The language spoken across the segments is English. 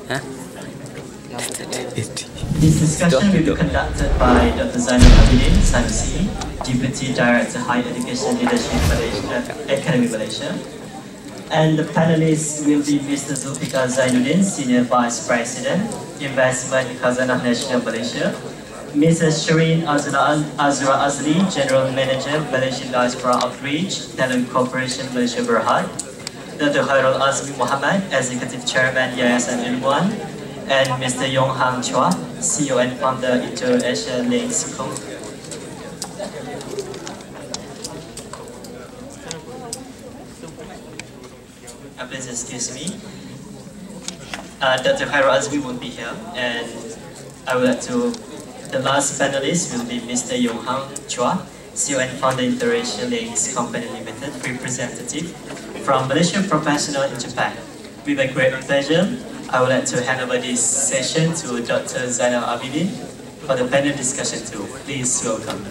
This discussion will be conducted by Dr. Zainuddin, Sanusi, Deputy Director Higher Education Leadership Malaysia, Academy Malaysia. And the panelists will be Mr. Zulfiqar Zainuddin, Senior Vice President, Investment Khazanah Nasional Malaysia, Mrs. Sherene Azura Azli, General Manager, Malaysian Diaspora Outreach, Talent Corporation Malaysia Berhad, Dr. Khairul Azmi Mohamad, Executive Chairman Yayasan Ilmuwan, and Mr. Yeonhang Chuah, CEO and Founder InterAsia Links. Please excuse me. Dr. Khairul Azmi will be here, and I would like to. The last panelist will be Mr. Yeonhang Chuah, CEO and Founder InterAsia Links Company Limited, representative from Malaysia Professional in Japan. With a great pleasure, I would like to hand over this session to Dr. Zainal Abidin for the panel discussion too. Please welcome.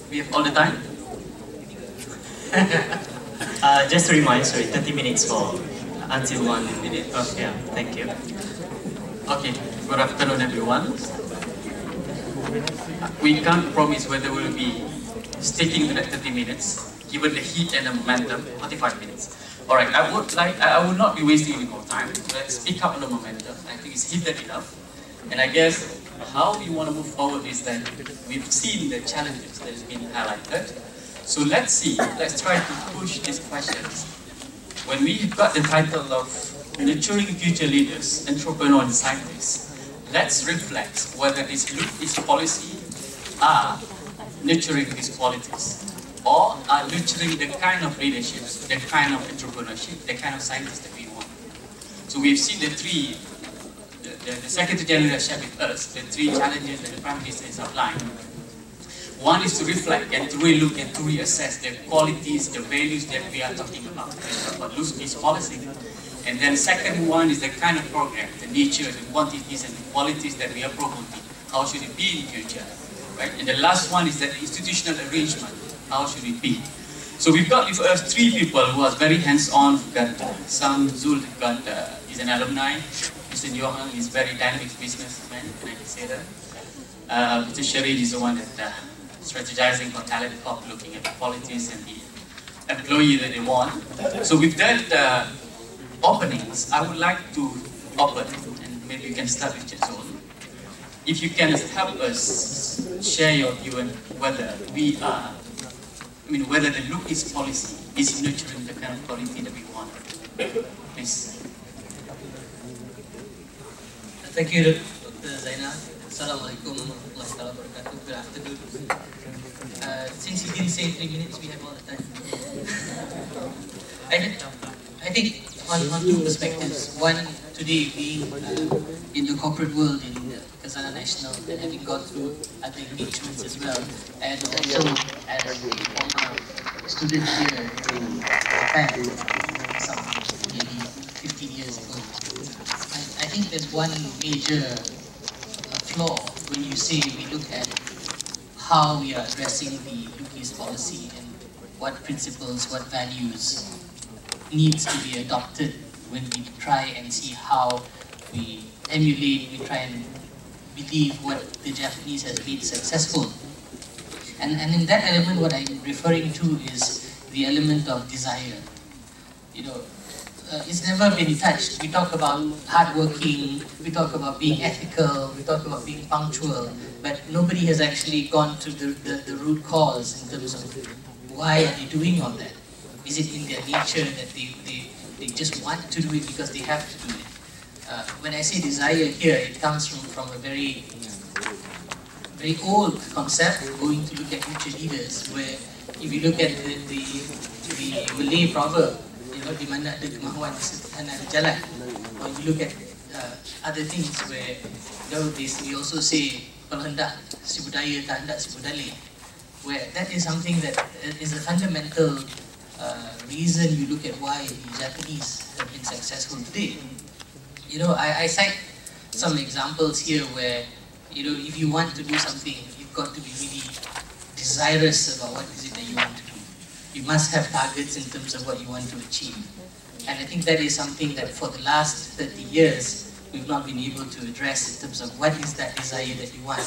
We have all the time? Just to remind, sorry, 30 minutes for until 1 minute. Okay, thank you. Okay, good afternoon everyone. We can't promise whether we'll be sticking to that 30 minutes, given the heat and the momentum, 45 minutes. Alright, I would not be wasting any more time. Let's pick up on the momentum. I think it's heated enough. And I guess how we want to move forward is that we've seen the challenges that have been highlighted. So let's see, let's try to push these questions. When we got the title of Nurturing Future Leaders, Entrepreneurs and Scientists, let's reflect whether this policy are nurturing these qualities or are nurturing the kind of leaderships, the kind of entrepreneurship, the kind of scientists that we want. So we've seen the three, the Secretary General shared with us, the three challenges that the Prime Minister is outlined. One is to reflect and to relook and to reassess the qualities, the values that we are talking about loose policy. And then second one is the kind of program, the nature, the quantities and the qualities that we are promoting. How should it be in the future, right? And the last one is the institutional arrangement. How should it be? So we've got with us three people who are very hands-on. We've got Zul, he's an alumni. Mr. Yeonhang is very dynamic businessman, can I say that? Mr. Sherene is the one that strategizing for talent corp, looking at the qualities and the employee that they want. So with that openings, I would like to open, and maybe you can start with Zul. If you can help us share your view on whether we are, whether the look-is policy is nurturing the kind of quality that we want. Please. Thank you, Dr. Zainal. Assalamualaikum warahmatullahi wabarakatuh. Good afternoon. Since you didn't say 3 minutes, we have all the time. I think on two perspectives. One, today being in the corporate world in the Khazanah Nasional and having gone through other engagements as well, and also as a former student here in Japan, some maybe 15 years ago. I think there's one major flaw when you say we look at how we are addressing the look-is policy and what principles, what values needs to be adopted when we try and see how we emulate, we try and believe what the Japanese has been successful. And in that element, what I'm referring to is the element of desire. It's never been touched. We talk about hardworking, we talk about being ethical, we talk about being punctual, but nobody has actually gone to the root cause in terms of why are they doing all that? Is it in their nature that they just want to do it because they have to do it? When I say desire here, it comes from a very old concept, going to look at future leaders, where if you look at the Malay proverb, di mana ada kemahuan sederhana ada jalan. Or you look at other things where nowadays we also say kalau hendak si budaya tak hendak si budaya, where that is something that is a fundamental reason you look at why the Japanese have been successful today. I cite some examples here where if you want to do something, you've got to be really desirous about what is it that you want to do. You must have targets in terms of what you want to achieve. And I think that is something that for the last 30 years, we've not been able to address in terms of what is that desire that you want.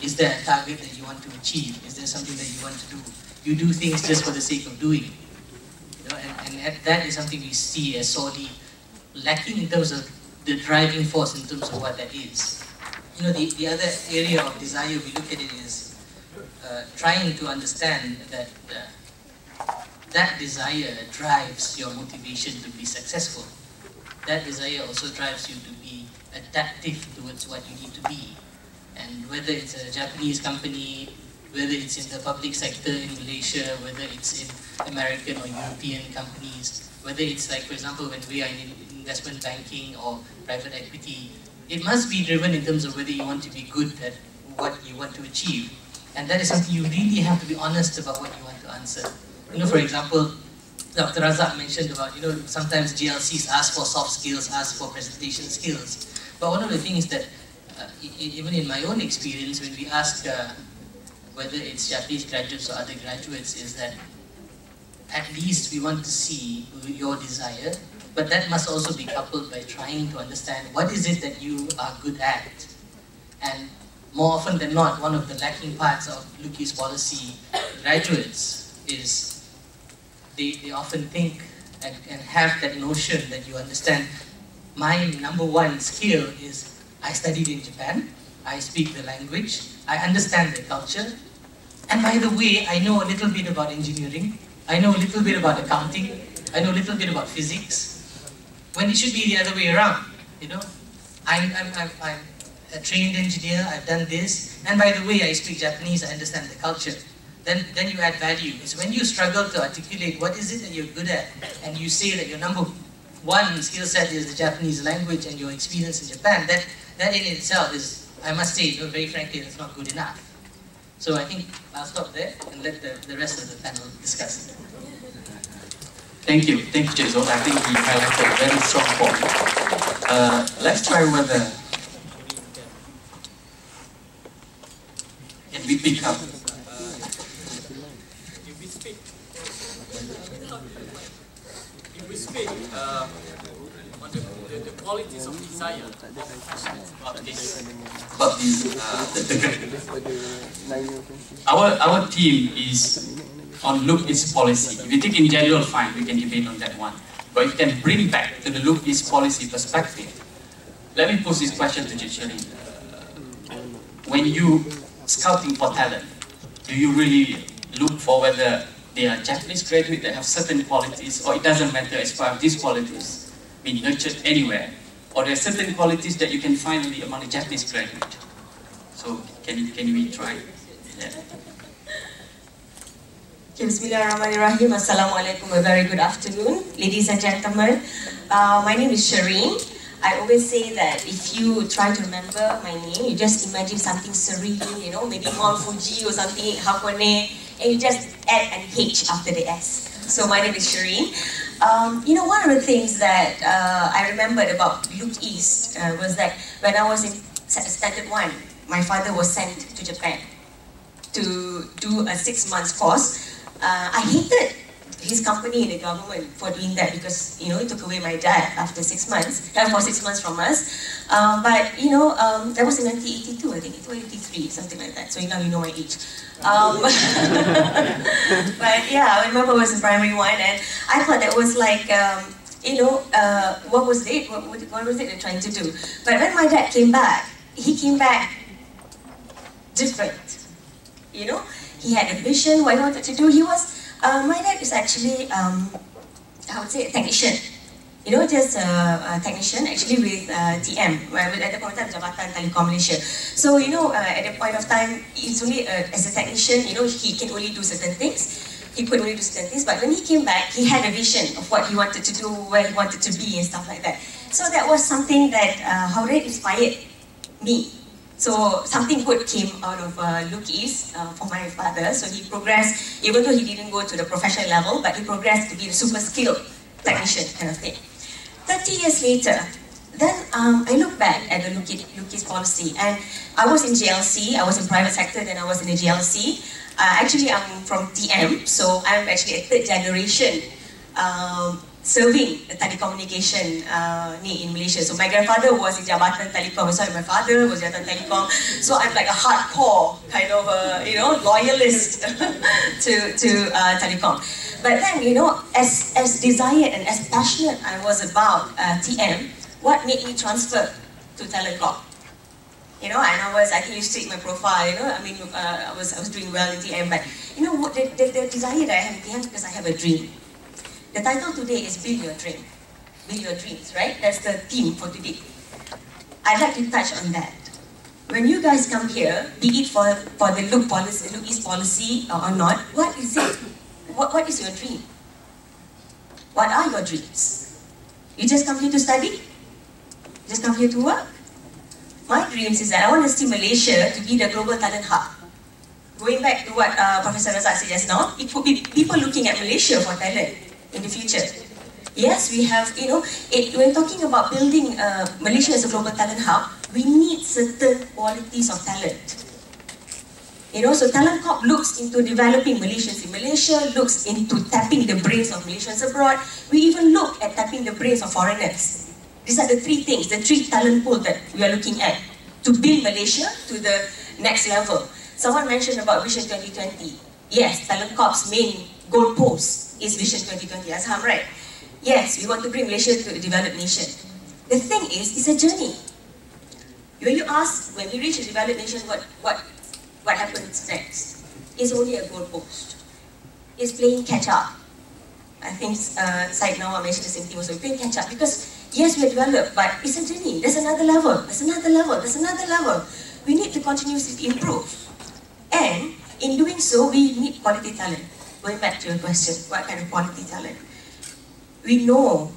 Is there a target that you want to achieve? Is there something that you want to do? You do things just for the sake of doing. You know, and that is something we see as sorely lacking in terms of the driving force in terms of what that is. You know, the other area of desire we look at it is trying to understand that that desire drives your motivation to be successful. That desire also drives you to be adaptive towards what you need to be. And whether it's a Japanese company, whether it's in the public sector in Malaysia, whether it's in American or European companies, whether it's like, for example, when we are in investment banking or private equity, it must be driven in terms of whether you want to be good at what you want to achieve. And that is something you really have to be honest about what you want to answer. You know, for example, Dr. Razak mentioned about, you know, sometimes GLCs ask for soft skills, ask for presentation skills. But one of the things that, even in my own experience, when we ask whether it's Japanese graduates or other graduates, is that at least we want to see your desire, but that must also be coupled by trying to understand what is it that you are good at. And more often than not, one of the lacking parts of Luki's policy graduates is they often think and have that notion that you understand, my number one skill is I studied in Japan, I speak the language, I understand the culture, and by the way, I know a little bit about engineering, I know a little bit about accounting, I know a little bit about physics, when it should be the other way around, you know. I'm a trained engineer, I've done this, and by the way, I speak Japanese, I understand the culture. Then you add value. It's when you struggle to articulate what is it that you're good at, and you say that your number one skill set is the Japanese language and your experience in Japan, that in itself is, I must say, very frankly, that's not good enough. So I think I'll stop there and let the rest of the panel discuss. Thank you, Rizal. I think he highlighted a very strong point. Let's try whether can we pick up. If we speak on the qualities of desire, Our team is on Look East policy. If you think in general, fine, we can debate on that one. But if you can bring back to the Look East policy perspective, let me pose this question to Sherene. When you scouting for talent, do you really look for whether they are Japanese graduates that have certain qualities, or it doesn't matter as far as these qualities being nurtured anywhere, or there are certain qualities that you can find only among a Japanese graduate? So can we try? Yeah. Bismillahirrahmanirrahim. Assalamualaikum. A very good afternoon, ladies and gentlemen. My name is Sherene. I always say that if you try to remember my name, you just imagine something serene, you know, maybe Mount Fuji or something, Hakone, and you just add an H after the S. So my name is Sherene. You know, one of the things that I remembered about Look East was that when I was in Standard 1, my father was sent to Japan to do a 6-month course. I hated his company and the government for doing that because, you know, it took away my dad after 6 months, for 6 months from us. But, you know, that was in 1982, I think, 1983, something like that. So now you know my age. But yeah, I remember I was in primary 1 and I thought that was like, you know, what was it? What was it they're trying to do? But when my dad came back, he came back different. You know, he had a vision, what he wanted to do. He was, my dad is actually, I would say, a technician. You know, just a technician, actually with TM, at the point of time, Jabatan Telekom Malaysia. So, you know, at the point of time, he's only, as a technician, you know, he can only do certain things. He could only do certain things, but when he came back, he had a vision of what he wanted to do, where he wanted to be, and stuff like that. So that was something that, how that inspired me. So something good came out of Look East for my father. So he progressed, even though he didn't go to the professional level, but he progressed to be a super skilled technician kind of thing. 30 years later, then I look back at the Look East policy, and I was in GLC, I was in private sector, then I was in the GLC. Actually, I'm from TM, so I'm actually a third generation serving the telecommunication in Malaysia. So my grandfather was in Jabatan Telecom, sorry, my father was Jabatan Telecom. So I'm like a hardcore kind of loyalist to telecom. But then, as desired and as passionate I was about TM, what made me transfer to Talent Corp? And I think you see my profile, I was doing well in TM, but the desire that I have in TM because I have a dream. The title today is Build Your Dream. Build Your Dreams, right? That's the theme for today. I'd like to touch on that. When you guys come here, be it for the Look East policy or not, what is it? What is your dream? What are your dreams? You just come here to study? Just come here to work? My dreams is that I want to see Malaysia to be the global talent hub. Going back to what Professor Razak said just now, it could be people looking at Malaysia for talent in the future. Yes, we have, when talking about building Malaysia as a global talent hub, we need certain qualities of talent. So Talent Corp looks into developing Malaysians in Malaysia, looks into tapping the brains of Malaysians abroad. We even look at tapping the brains of foreigners. These are the three things, the three talent pool that we are looking at to build Malaysia to the next level. Someone mentioned about Vision 2020. Yes, Talent Corp's main goalpost is Vision 2020, as I'm right. Yes, we want to bring Malaysia to a developed nation. The thing is, it's a journey. When you ask, when we reach a developed nation, what happens next? It's only a goalpost. It's playing catch up. I think Syed Nawar mentioned the same thing also, playing catch up because yes, we are developed, but it's a journey. There's another level, there's another level, there's another level. We need to continuously improve. And in doing so, we need quality talent. Going back to your question, what kind of quality talent? We know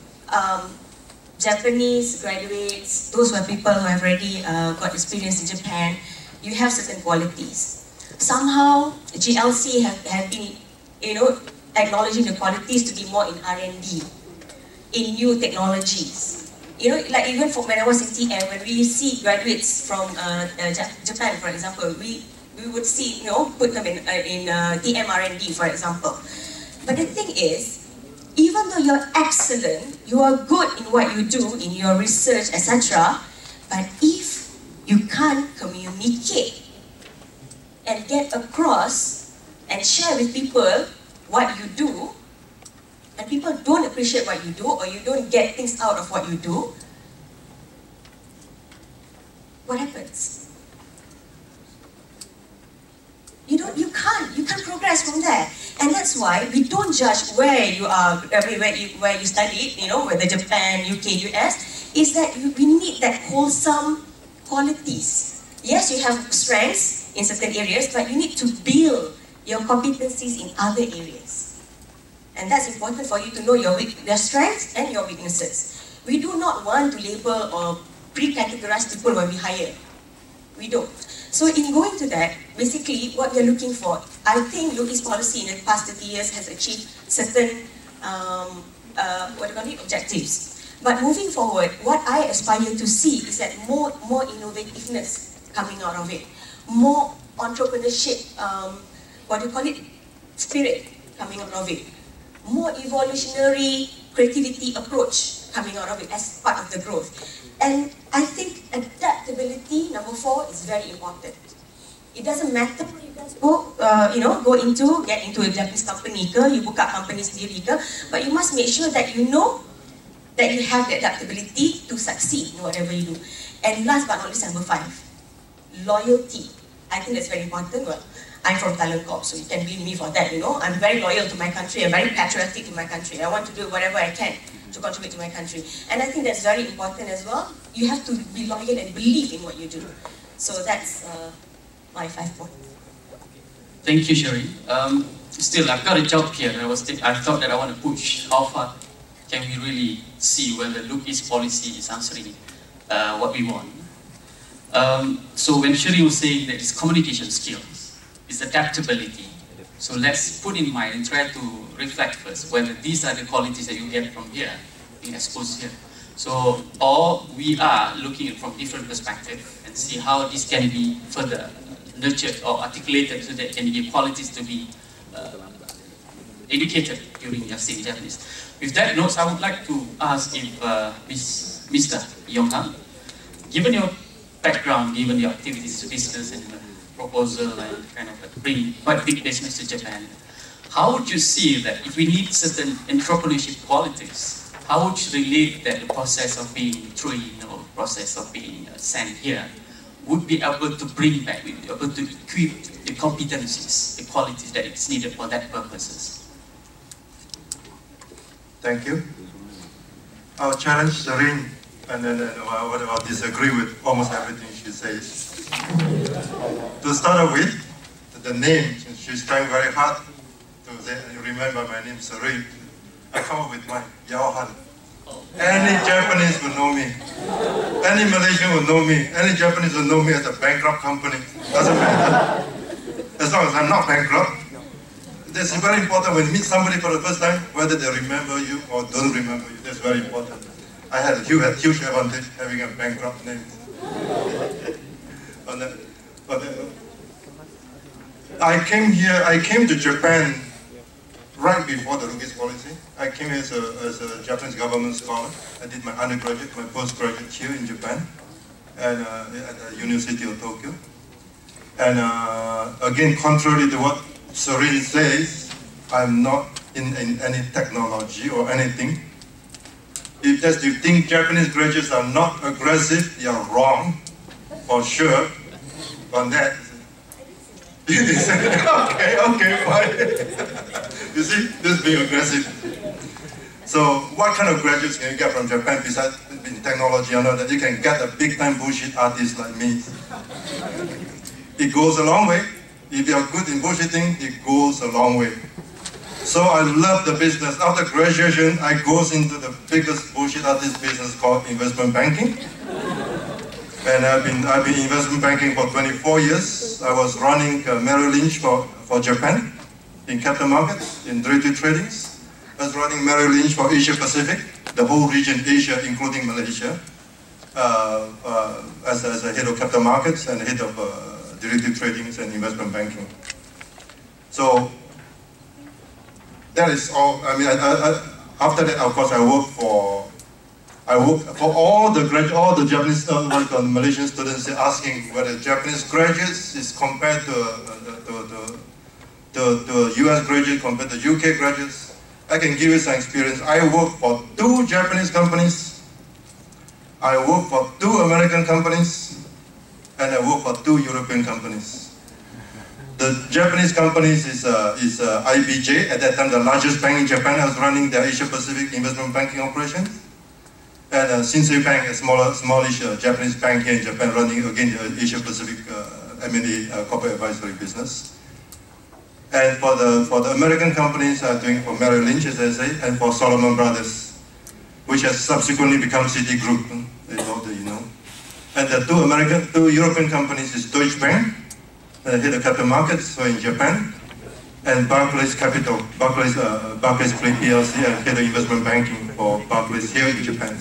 Japanese graduates, those who are people who have already got experience in Japan, you have certain qualities. Somehow, GLC have been, acknowledging the qualities to be more in R&D, in new technologies. Like even when I was in TM, when we see graduates from Japan, for example, we would see, put them in TM R&D, for example. But the thing is, even though you're excellent, you are good in what you do, in your research, etc., but if you can't communicate and get across and share with people what you do, and people don't appreciate what you do, or you don't get things out of what you do, what happens? You can't progress from there. And that's why we don't judge where you are, where you studied, whether Japan, UK, US, is that we need that wholesome qualities. Yes, you have strengths in certain areas, but you need to build your competencies in other areas. And that's important for you to know your strengths and your weaknesses. We do not want to label or pre-categorize people when we hire. We don't. So in going to that, basically what we're looking for, I think Look East policy in the past 30 years has achieved certain objectives. But moving forward, what I aspire to see is that more innovativeness coming out of it, more entrepreneurship, spirit coming out of it, more evolutionary creativity approach coming out of it as part of the growth. And I think adaptability, number 4, is very important. It doesn't matter where you guys go, get into a Japanese company, you book up companies sendiri, but you must make sure that you know that you have the adaptability to succeed in whatever you do. And last but not least, number 5, loyalty. I think that's very important. Well, I'm from Talent Corp, so you can blame me for that, I'm very loyal to my country, I'm very patriotic to my country. I want to do whatever I can to contribute to my country. And I think that's very important as well. You have to be loyal and believe in what you do. So that's my 5 points. Thank you, Sherene. Still, I've got a job here. I thought that I want to push. How far can we really see whether Look East policy is answering what we want? So when Sherene was saying that it's communication skills, it's adaptability. So let's put in mind and try to reflect first whether these are the qualities that you get from here, being exposed here. So, or we are looking at from different perspectives and see how this can be further nurtured or articulated so that can give qualities to be educated during your stay in Japanese. With that note, I would like to ask if Mr. Yeonhang, given your background, given your activities to business and proposal and kind of bring quite big business to Japan, how would you see that if we need certain entrepreneurship qualities, how would you relate that the process of being trained or process of being sent here would be able to bring back, be able to equip the competencies, the qualities that is needed for that purposes? Thank you. I'll challenge Sherene, and then I'll disagree with almost everything she says. To start off with, the name, she's trying very hard to say, remember my name, Sherene. I come up with mine, Yeonhang. Any Japanese will know me. Any Malaysian will know me. Any Japanese will know me as a bankrupt company. Doesn't matter. As long as I'm not bankrupt. That's very important when you meet somebody for the first time, whether they remember you or don't remember you. That's very important. I had a huge advantage having a bankrupt name. I came to Japan right before the Rugi's policy. I came here as a Japanese government scholar. I did my undergraduate, my postgraduate here in Japan, and at the University of Tokyo. And again, contrary to what Sherene says, I'm not in any technology or anything. If you think Japanese graduates are not aggressive, you're wrong, for sure, on that. okay, fine. You see, this being aggressive. So what kind of graduates can you get from Japan besides in technology? I know that you can get a big-time bullshit artist like me. It goes a long way. If you're good in bullshitting, it goes a long way. So I love the business. After graduation, I goes into the biggest bullshit artist business called investment banking. And I've been investment banking for 24 years. I was running Merrill Lynch for Japan in capital markets, in derivative tradings. I was running Merrill Lynch for Asia Pacific, the whole region, Asia, including Malaysia, as a head of capital markets and head of derivative tradings and investment banking. So that is all. I mean, after that, of course, I work for all the Japanese Malaysian students asking whether Japanese graduates is compared to US graduates compared to UK graduates. I can give you some experience. I work for 2 Japanese companies. I work for 2 American companies. And I work for 2 European companies. The Japanese companies is IBJ, at that time the largest bank in Japan. I was running the Asia Pacific investment banking operations. And Shinsei Bank, a smallish Japanese bank here in Japan, running again the Asia Pacific M&A corporate advisory business. And for the American companies, I'm doing for Merrill Lynch, as I say, and for Solomon Brothers, which has subsequently become Citigroup, you know. And the 2 European companies is Deutsche Bank, head of capital markets, so in Japan, and Barclays Capital, Barclays PLC, and head of investment banking for Barclays here in Japan.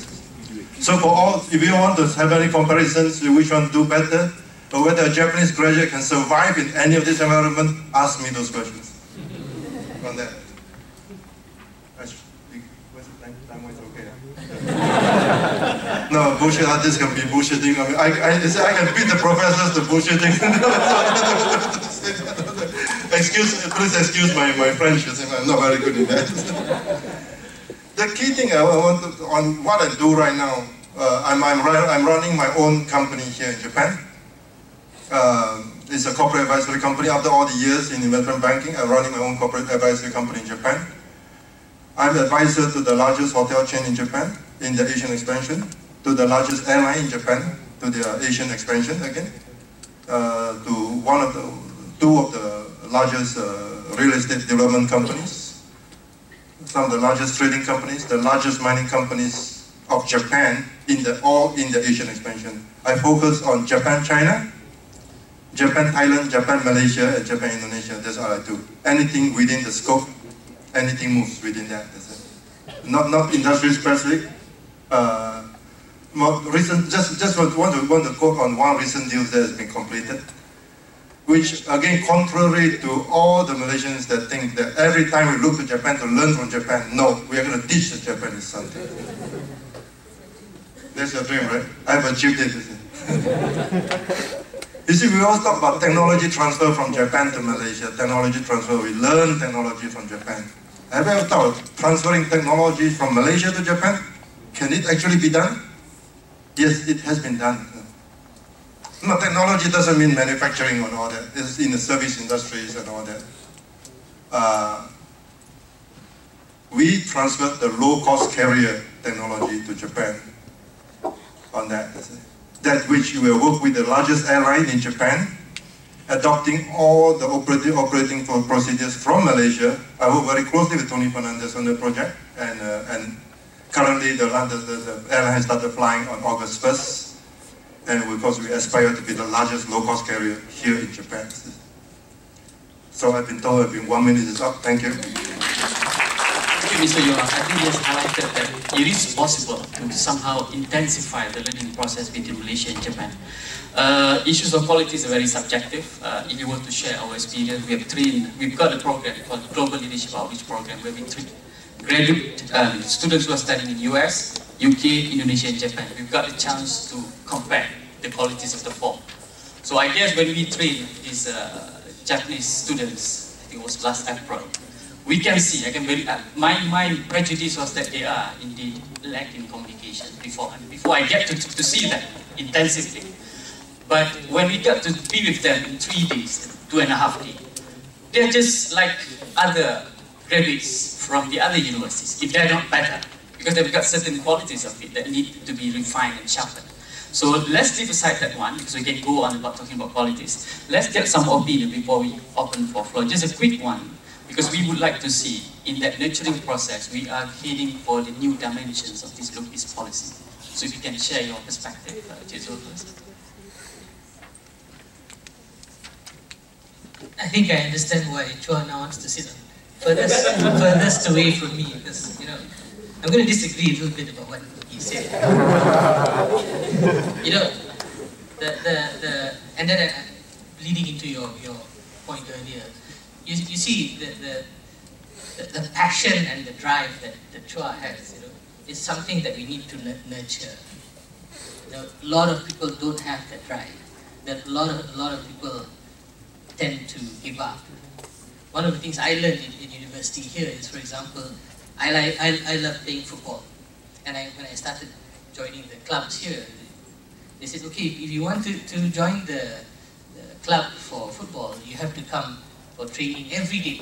So for all, if you want to have any comparisons to which one do better, or whether a Japanese graduate can survive in any of this environment, ask me those questions on that. No, bullshit artists can be bullshitting. I mean, I can beat the professors to bullshitting. Please excuse my French, I'm not very good in that. The key thing on what I do right now, I'm running my own company here in Japan. It's a corporate advisory company. After all the years in investment banking, I'm running my own corporate advisory company in Japan. I'm advisor to the largest hotel chain in Japan in the Asian expansion, to the largest airline in Japan, to the Asian expansion again, to 2 of the largest real estate development companies, some of the largest trading companies, the largest mining companies of Japan, all in the Asian expansion. I focus on Japan, China, Japan, Thailand, Japan, Malaysia, and Japan, Indonesia. That's all I do. Anything within the scope, anything moves within that. That's it. Not industry specific. Just want to quote on one recent deal that has been completed. which again contrary to all the Malaysians that think that every time we look to Japan to learn from Japan, no, we are going to teach the Japanese something. That's your dream, right? I've achieved it. You see, we always talk about technology transfer from Japan to Malaysia, technology transfer, we learn technology from Japan. Have you ever thought of transferring technology from Malaysia to Japan? Can it actually be done? Yes, it has been done. No, technology doesn't mean manufacturing and all that. It's in the service industries and all that. We transferred the low-cost carrier technology to Japan on that. That which we will work with the largest airline in Japan, adopting all the operating procedures from Malaysia. I work very closely with Tony Fernandez on the project, and currently the airline has started flying on August 1st. And of course, we aspire to be the largest low-cost carrier here in Japan. So I've been told 1 minute is up. Thank you. Thank you, Mr. Yeonhang. I think he has highlighted that it is possible to somehow intensify the learning process between Malaysia and Japan. Issues of quality is very subjective. If you were to share our experience, we've got a program called Global Leadership Outreach Program where we treat graduate students who are studying in US, UK, Indonesia and Japan. We've got a chance to compare the qualities of the four. So I guess when we train these Japanese students, I think it was last April, we can see, my prejudice was that they are indeed lacking communication beforehand, before I get to see them intensively. But when we got to be with them in 3 days, 2.5 days, they're just like other graduates from the other universities, if they're not better, because they've got certain qualities of it that need to be refined and sharpened. So let's leave aside that one, because we can go on about talking about qualities. Let's get some opinion before we open for floor. Just a quick one, because we would like to see, in that nurturing process, we are heading for the new dimensions of this look-is policy. So if you can share your perspective, Rizal first. I think I understand why Chuah now wants to sit furthest away from me, because, you know, I'm going to disagree a little bit about what he said. You know, and then leading into your point earlier, you see the passion and the drive that Chuah has, you know, is something that we need to nurture. You know, a lot of people don't have that drive. That a lot of people tend to give up. One of the things I learned in university here is, for example, I love playing football, and when I started joining the clubs here, they said, okay, if you want to join the club for football, you have to come for training every day.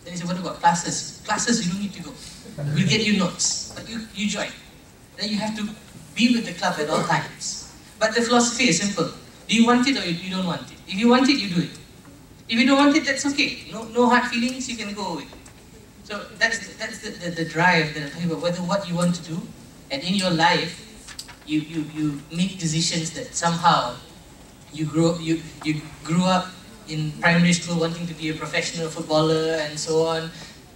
Then they said, what about classes? Classes you don't need to go. We'll get you notes, but you join. Then you have to be with the club at all times. But the philosophy is simple. Do you want it or you don't want it? If you want it, you do it. If you don't want it, that's okay. No hard feelings, you can go away. So that's the drive that I'm talking about, whether what you want to do, and in your life, you make decisions that somehow you grew up in primary school wanting to be a professional footballer and so on.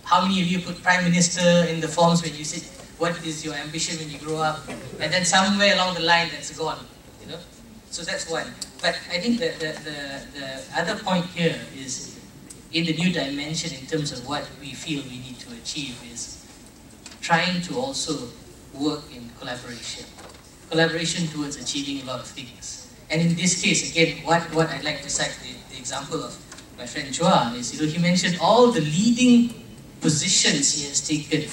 How many of you put Prime Minister in the forms when you said, what is your ambition when you grow up? And then somewhere along the line that's gone, you know? So that's one. But I think the other point here is, in the new dimension in terms of what we feel we need to achieve, is trying to also work in collaboration. Collaboration towards achieving a lot of things. And in this case, again, what I'd like to cite the example of my friend Chuah is, you know, he mentioned all the leading positions he has taken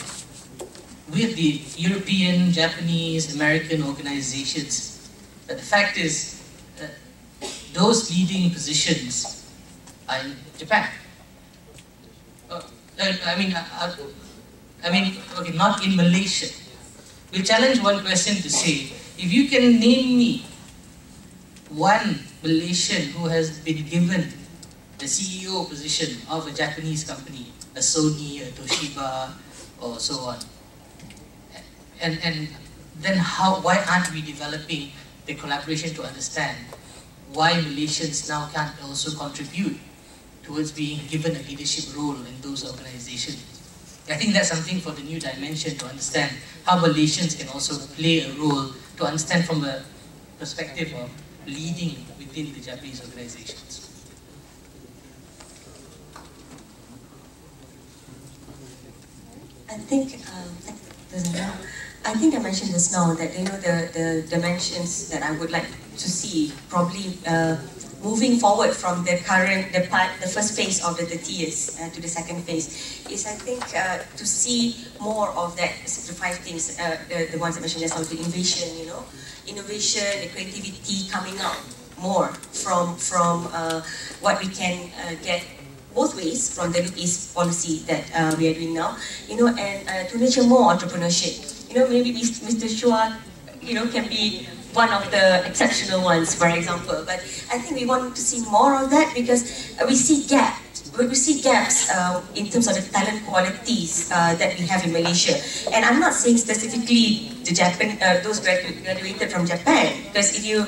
with the European, Japanese, American organizations. But the fact is, those leading positions are in Japan. I mean, okay, not in Malaysia. We'll challenge one question to say, if you can name me one Malaysian who has been given the CEO position of a Japanese company, a Sony, a Toshiba, or so on, and then why aren't we developing the collaboration to understand why Malaysians now can't also contribute towards being given a leadership role in those organizations? I think that's something for the new dimension to understand how Malaysians can also play a role, to understand from a perspective of leading within the Japanese organizations. I think I mentioned this now that the dimensions that I would like to see probably moving forward from the first phase of the 30 years to the second phase is, I think, to see more of that, the 5 things, the ones I mentioned just now, the innovation, innovation, the creativity coming out more from what we can get both ways from the East policy that we are doing now, and to nurture more entrepreneurship. Maybe Mr. Chuah, can be one of the exceptional ones, for example. But I think we want to see more of that because we see gaps. We see gaps in terms of the talent qualities that we have in Malaysia. And I'm not saying specifically the those graduated from Japan, because if you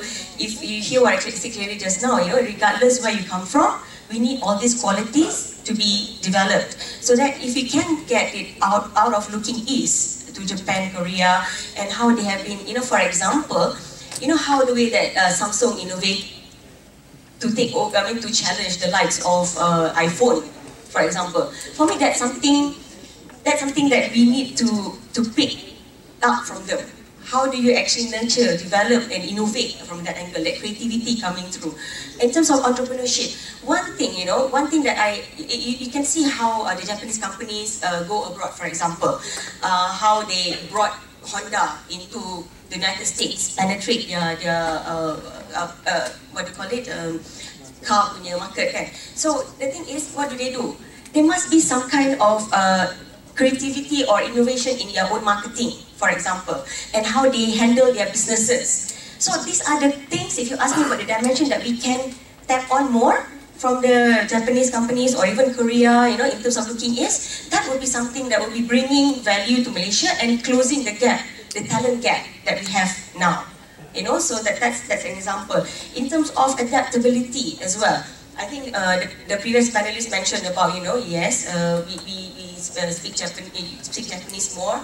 hear what I said clearly just now, regardless where you come from, we need all these qualities to be developed, so that if we can get it out of looking east to Japan, Korea, and how they have been, for example, how the way that Samsung innovate to take over, to challenge the likes of iPhone, for example. For me, that's something that we need to pick up from them. How do you actually nurture, develop, and innovate from that angle, that creativity coming through? In terms of entrepreneurship, one thing that you can see how the Japanese companies go abroad, for example, how they brought Honda into the United States, penetrate their what do you call it, car punya market, kan? So the thing is, what do? There must be some kind of creativity or innovation in their own marketing, for example, and how they handle their businesses. So these are the things, if you ask me about the dimension that we can tap on more from the Japanese companies or even Korea, in terms of looking east, that would be something that will be bringing value to Malaysia and closing the gap, the talent gap that we have now. So that's an example. In terms of adaptability as well, I think the previous panelist mentioned about, yes, we speak Japanese more.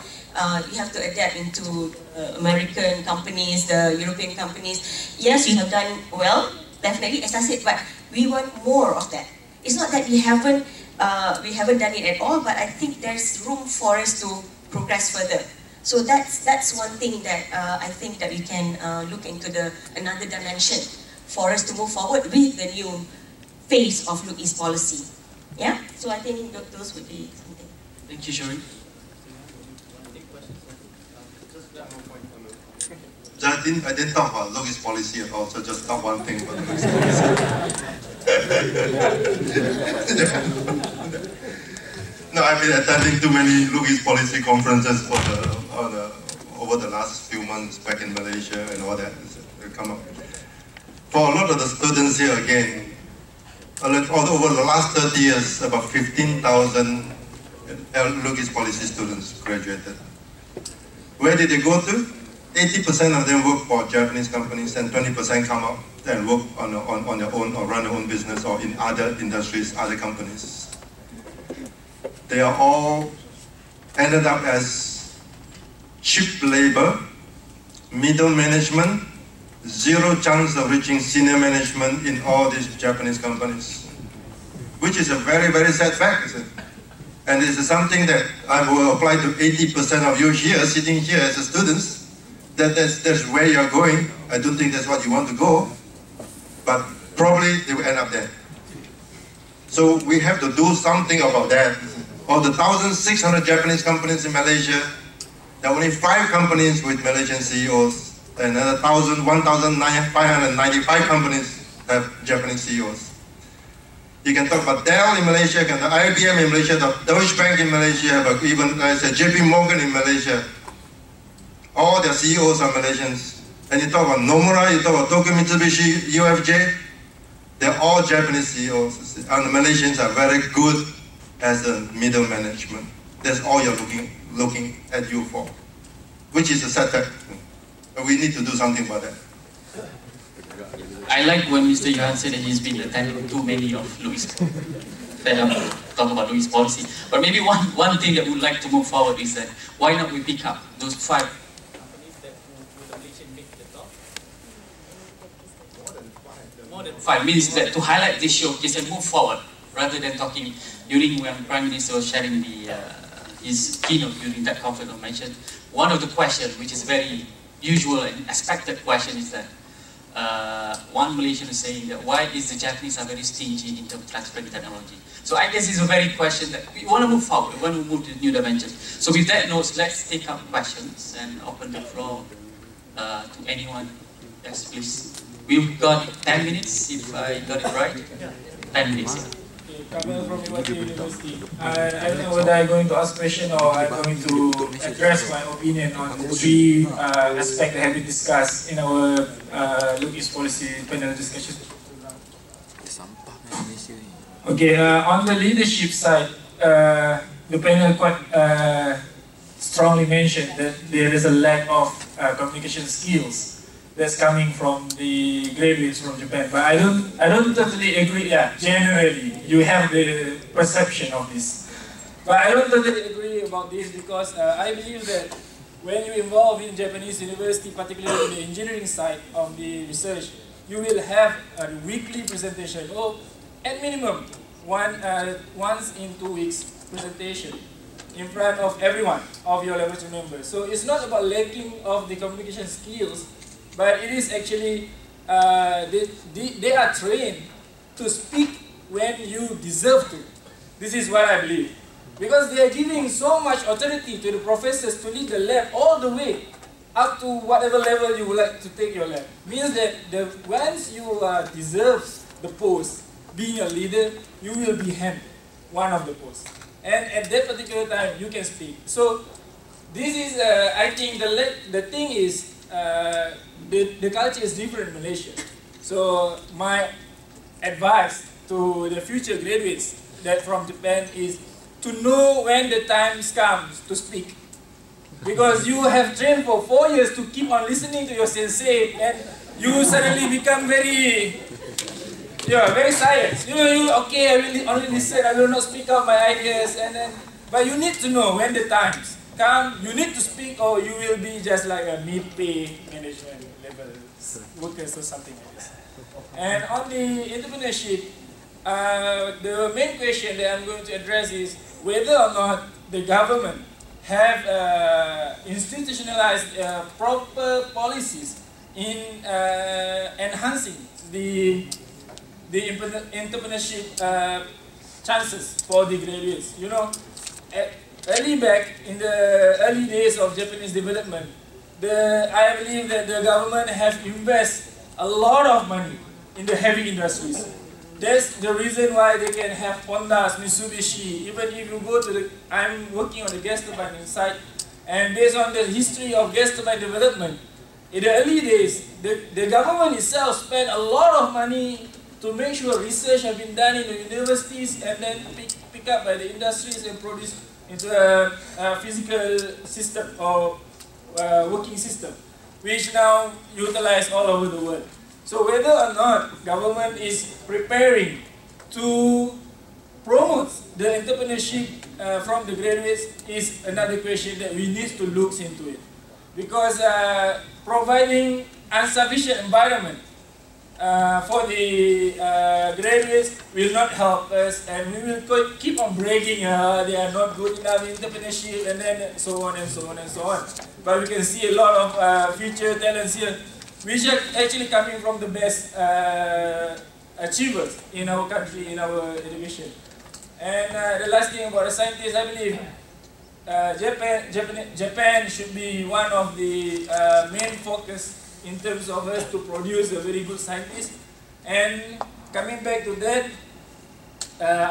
You have to adapt into American companies, the European companies. Yes, you have done well, definitely, as I said, but we want more of that. It's not that we haven't done it at all, but I think there's room for us to progress further. So that's one thing that I think that we can look into another dimension for us to move forward with the new phase of Look East policy. Yeah. So I think those would be something. Thank you, Sherene. I didn't talk about Look East policy at all, so just talk one thing about the Look East policy. No, I've been attending too many Look East policy conferences over the last few months back in Malaysia and all that. Come up. For a lot of the students here again, over the last 30 years, about 15,000 Look East policy students graduated. Where did they go to? 80% of them work for Japanese companies and 20% come out and work on their own or run their own business or in other industries, other companies. They are all ended up as cheap labor, middle management, zero chance of reaching senior management in all these Japanese companies, which is a very, very sad fact, isn't it? And this is something that I will apply to 80% of you here, sitting here as students. That's where you're going. I don't think that's what you want to go, but probably they will end up there. So we have to do something about that. Of the 1,600 Japanese companies in Malaysia, there are only 5 companies with Malaysian CEOs, and another 1,595 companies have Japanese CEOs. You can talk about Dell in Malaysia, you can talk about IBM in Malaysia, the Deutsche Bank in Malaysia, but even JP Morgan in Malaysia. All their CEOs are Malaysians. And you talk about Nomura, you talk about Tokyo Mitsubishi, UFJ, they're all Japanese CEOs. And the Malaysians are very good as the middle management. That's all you're looking at you for, which is a setback. We need to do something about that. I like when Mr. Johan said that he's been attending too many of Louis. Talk about Louis policy. But maybe one thing that we would like to move forward is that why not we pick up those 5 means that to highlight this showcase and move forward rather than talking during when Prime Minister was sharing the his keynote during that conference mentioned, one of the questions, which is very usual and expected question, is that one Malaysian is saying that why is the Japanese are very stingy in terms of transferring technology? So I guess it's a very question that we want to move forward, we want to move to new dimensions. So with that note, let's take up questions and open the floor to anyone. Yes, please. We've got 10 minutes, if I got it right. 10 minutes. Coming from University. I don't know whether I'm going to ask question or I'm going to address my opinion on the three aspects that have been discussed in our Look East Policy panel discussion. Okay, on the leadership side, the panel quite strongly mentioned that there is a lack of communication skills that's coming from the graduates from Japan. But I don't totally agree. Yeah, generally you have the perception of this, but I don't totally agree about this because I believe that when you involve in Japanese university, particularly in the engineering side of the research, you will have a weekly presentation, or at minimum once in 2 weeks presentation in front of everyone of your laboratory members. So it's not about lacking of the communication skills, but it is actually, they are trained to speak when you deserve to. This is what I believe. Because they are giving so much authority to the professors to lead the lab all the way up to whatever level you would like to take your lab. Means that once you deserve the post, being a leader, you will be hand one of the posts. And at that particular time, you can speak. So this is, I think the thing is, the culture is different in Malaysia. So my advice to the future graduates that from Japan is to know when the time comes to speak. Because you have trained for 4 years to keep on listening to your sensei, and you suddenly become very silent. Okay, I will only listen, I will not speak out my ideas, but you need to know when the times come, you need to speak, or you will be just like a mid-pay management level workers or something like this. And on the entrepreneurship, the main question that I'm going to address is whether or not the government have institutionalized proper policies in enhancing the entrepreneurship chances for the graduates. You know, early back in the early days of Japanese development, I believe that the government have invested a lot of money in the heavy industries. That's the reason why they can have Hondas, Mitsubishi. Even if you go to I'm working on the gas turbine site, and based on the history of gas turbine development, in the early days, the government itself spent a lot of money to make sure research has been done in the universities and then pick up by the industries and produced into a physical system or working system, which now utilized all over the world. So whether or not government is preparing to promote the entrepreneurship from the graduates is another question that we need to look into it. Because providing insufficient environment for the graduates will not help us, and we will keep on bragging they are not good enough in entrepreneurship, and then so on and so on and so on. But we can see a lot of future talents here, which are actually coming from the best achievers in our country, in our education. And the last thing about the scientists, I believe Japan should be one of the main focus in terms of us to produce a very good scientist. And coming back to that,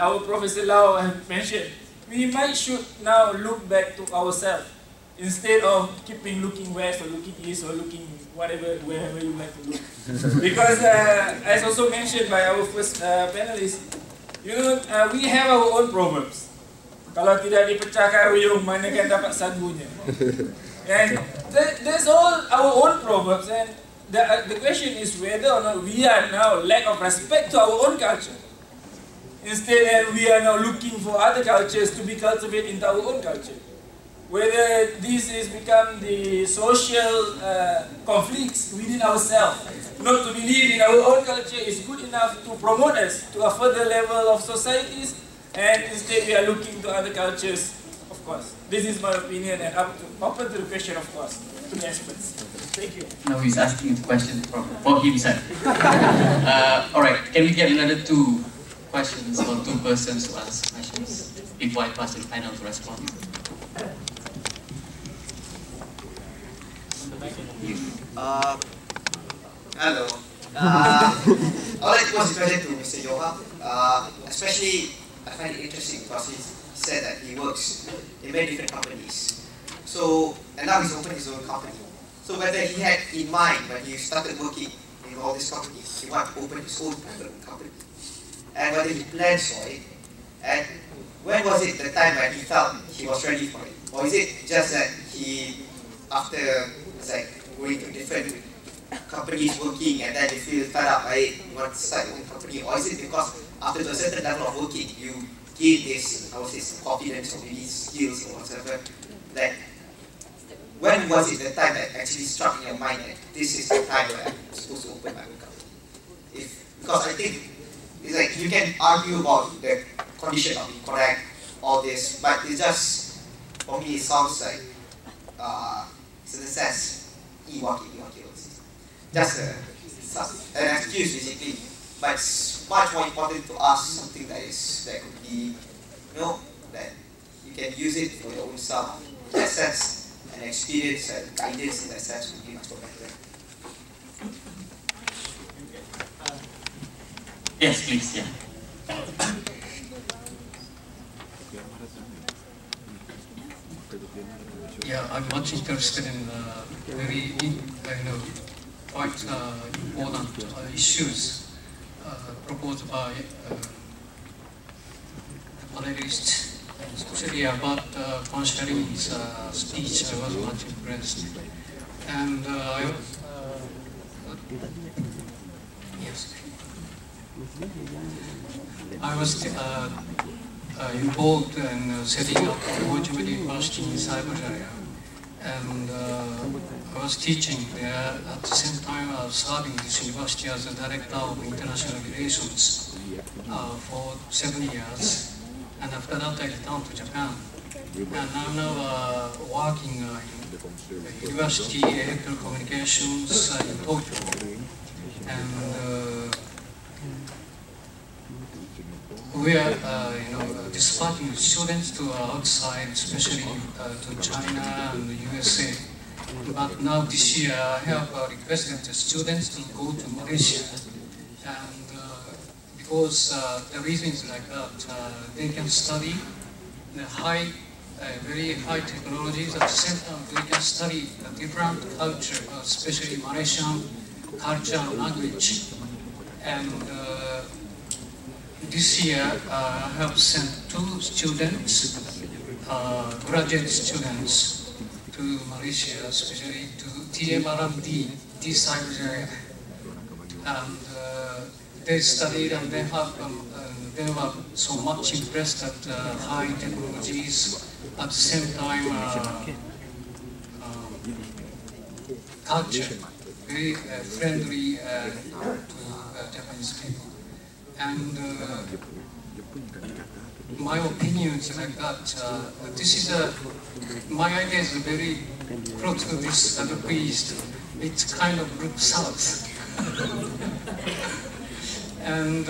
our Professor Lau has mentioned, we should now look back to ourselves instead of keeping looking west or looking east or looking wherever you like to look. Because as also mentioned by our first panelist, you know, we have our own problems. Kalau tidak dipecah karuyung, mana kan dapat sagunya. And there's all our own problems, and the question is whether or not we are now lack of respect to our own culture. Instead, we are now looking for other cultures to be cultivated into our own culture. Whether this is become the social conflicts within ourselves, not to believe in our own culture is good enough to promote us to a further level of societies, and instead we are looking to other cultures of course. This is my opinion and open to the question, of course, to the experts. Thank you. Now he's asking the question for himself. Alright, can we get another 2 questions or 2 persons to ask questions before I pass to the panel to respond? Hello. I would like to pose a question to Mr. Yeonhang. Especially, I find it interesting because he said that he works in many different companies. So, and now he's opened his own company. So whether he had in mind when he started working in all these companies, he wanted to open his own private company. And whether he plans for it, and when was it the time when he felt he was ready for it? Or is it just that he, after it's like going to different companies working and then you feel fed up by it, you want to start your own company? Or is it because after a certain level of working, you gain this, I would say, confidence or maybe skills or whatever, that when was it the time that actually struck in your mind that this is the time where I'm supposed to open my own company? Because I think it's like you can argue about the condition of being correct, all this, but it's just, for me, it sounds like it's in a sense, e-walking. Just an excuse basically, but it's much more important to ask something that could be, that you can use it for your own self. In that sense, an experience and guidance in that sense would be much more better. Yes, please, yeah. Yeah, I'm much interested in very, quite important issues proposed by the panelist, especially about Shereen's speech. I was much impressed, and yes, I was involved in setting up the Mohamad University in Cyberjaya, and I was teaching there. At the same time, I was serving this university as the director of international relations for 7 years, and after that I returned to Japan. And I'm now working in university electrical communications in Tokyo, and we are, dispatching students to outside, especially to China and the USA. But now this year, I have requested the students to go to Malaysia, and because the reason is like that, they can study the very high technologies. At the same time, they can study a different culture, especially Malaysian culture and language. And this year, I have sent 2 students, graduate students, to Malaysia, especially to TMRMD, this area. And they studied, and they were so much impressed at high technologies, at the same time culture, very friendly to Japanese people. And my opinion is like that. This is my idea is very close to this Middle East. It's kind of look south. And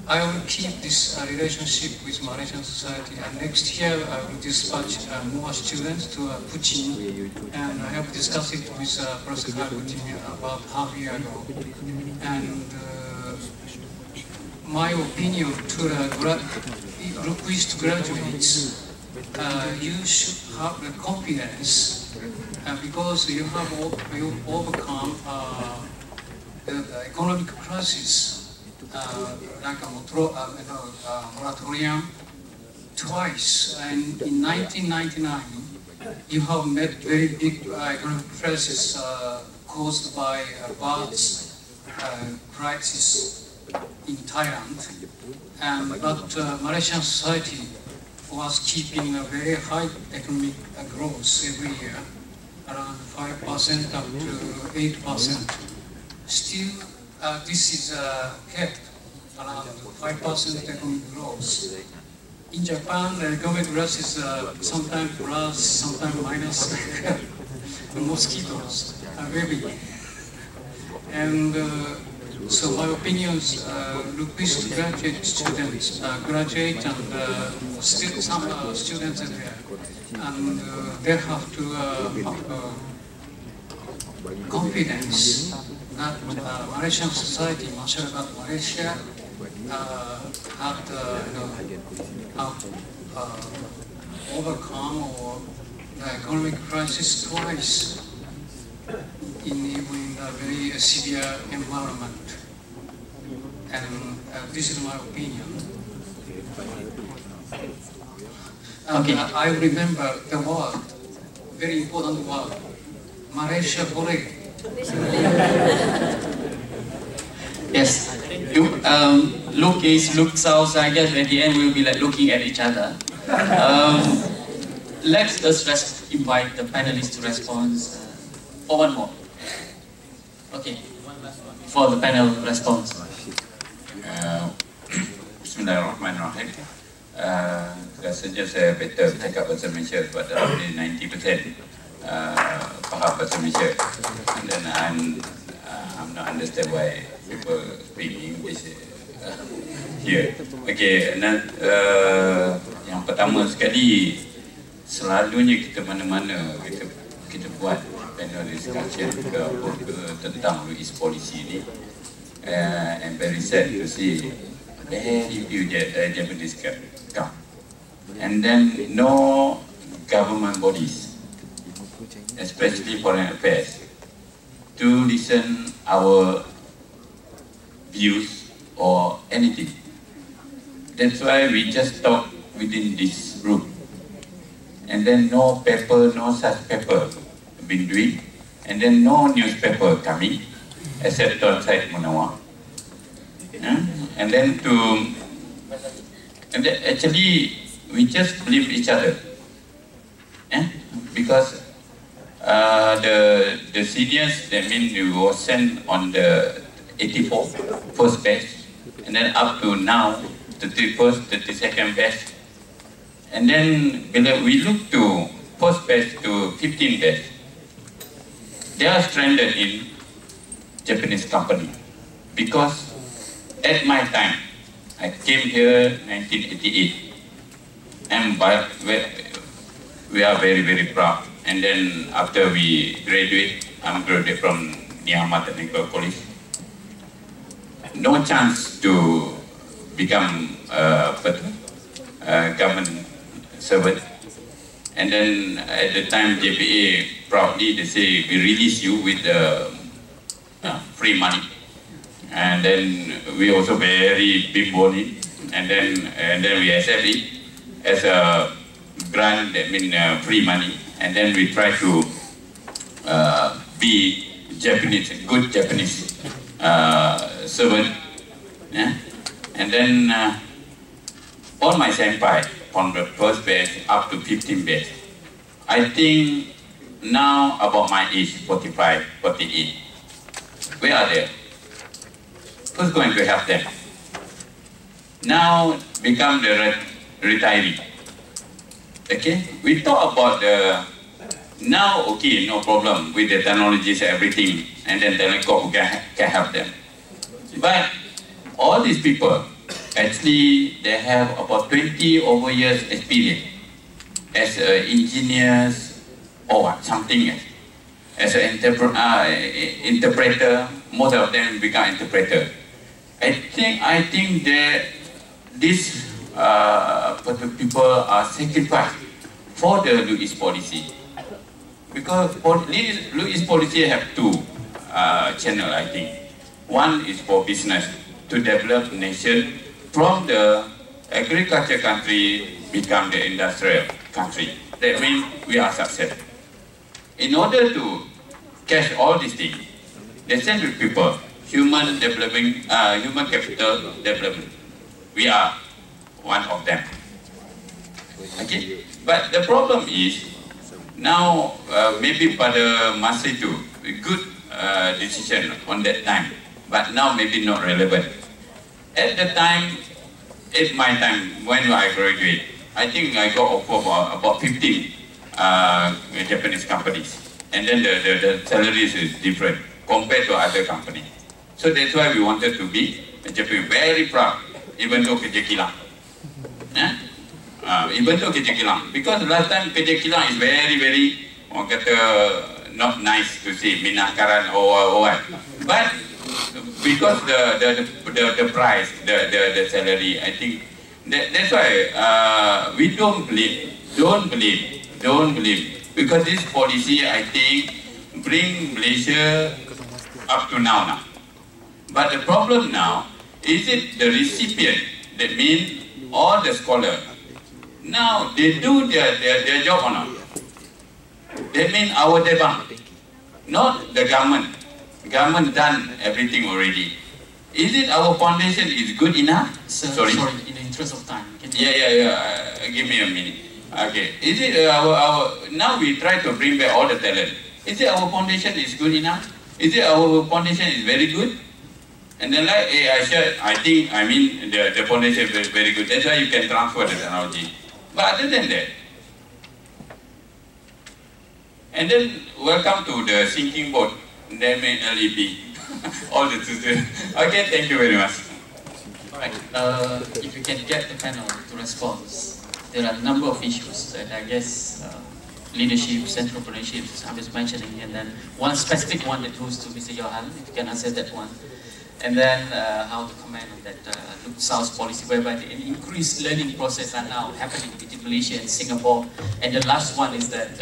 I will keep this relationship with Malaysian society. And next year I will dispatch more students to Puchin. And I have discussed it with Professor Khairul about half a year ago. And my opinion to the request graduates, you should have the confidence because you have overcome the economic crisis, like a moratorium twice. And in 1999, you have met very big economic crisis caused by birds crisis in Thailand, but Malaysian society was keeping a very high economic growth every year, around 5% up to 8%. Still, this is kept around 5% economic growth. in Japan, the economic growth is sometimes plus, sometimes minus. The mosquitoes are very big. And so my opinion is, look, these graduate students graduate, and still some students are there, and they have to have confidence that Malaysian society, much about Malaysia, have overcome or the economic crisis twice in a very severe environment. And this is my opinion. And I remember the word, very important word, Malaysia boleh. Yes. Look south, I guess at the end we'll be like looking at each other. Let us invite the panelists to respond for one more. Okay. For the panel response. Bismillahirrahmanirrahim. Rasanya saya better cakap bahasa Malaysia sebab dalam ni 90% faham bahasa Malaysia. And then I'm not understand why people speak English here. Okay, yang pertama sekali, selalunya kita mana-mana kita buat panel discussion ke apa ke tentang Louis policy ni, and very sad to see very few Japanese come, and then no government bodies, especially foreign affairs, to listen our views or anything. That's why we just talk within this group, and then no paper, no such paper been doing, and then no newspaper coming except on site Munawar. And then actually we just believe each other, because the seniors, that means we were sent on the 84 first batch, and then up to now 31st, 32nd batch, and then we look to first batch to 15 batch, they are stranded in Japanese company, because at my time, I came here 1988, and we are very, very proud. And then after we graduate, I'm graduated from Ahmad Technical College. No chance to become a government servant. And then at the time, JPA proudly they say we release you with free money. And then we also very big money, and then we accept it as a grant, that means free money, and then we try to be Japanese, good Japanese servant, and then all my senpai from the first batch up to 15 batch, I think now about my age, 45, 48, where are they? Who's going to help them? Now become the retiree. Okay, we talk about now. Okay, no problem with the technologies, everything, and then telecom can help them. But all these people, actually, they have about 20 over years experience as engineers or something else. As an interpreter, most of them become interpreter. I think that these people are sacrificed for the Louis policy, because Louis policy have two channels. I think one is for business, to develop nation from the agriculture country become the industrial country. That means we are success. In order to catch all these things, they send to people human development, human capital development. We are one of them. Okay, but the problem is now maybe pada masa itu good decision on that time, but now maybe not relevant. At the time, at my time, when I graduate, I think I got offer about 15 Japanese companies. And then the salaries is different compared to other companies. So that's why we wanted to be Japan, very proud, even though kerja kilang. Even though kerja kilang. Because last time kerja kilang is very, orang kata, not nice to see, minakaran or what. But because the price, the salary, I think that's why we don't believe. Because this policy, I think, bring Malaysia up to now. But the problem now, is it the recipient, that means all the scholars, now they do their job or not? That means our debang, not the government. Government done everything already. Is it our foundation is good enough? Sir, sorry, in the interest of time. Give me a minute. Okay. Is it our now we try to bring back all the talent. Is it our foundation is good enough? Is it our foundation is very good? And then like I mean the foundation is very good. That's why you can transfer the technology. But other than that, and then welcome to the sinking boat. LEP. All the students. Okay, thank you very much. Alright, if you can get the panel to respond, there are a number of issues that I guess leadership, entrepreneurship, I was mentioning, and then one specific one that goes to Mr. Yeonhang, if you can answer that one. And then how to comment on that Look South policy, whereby the increased learning process are now happening between Malaysia and Singapore. And the last one is that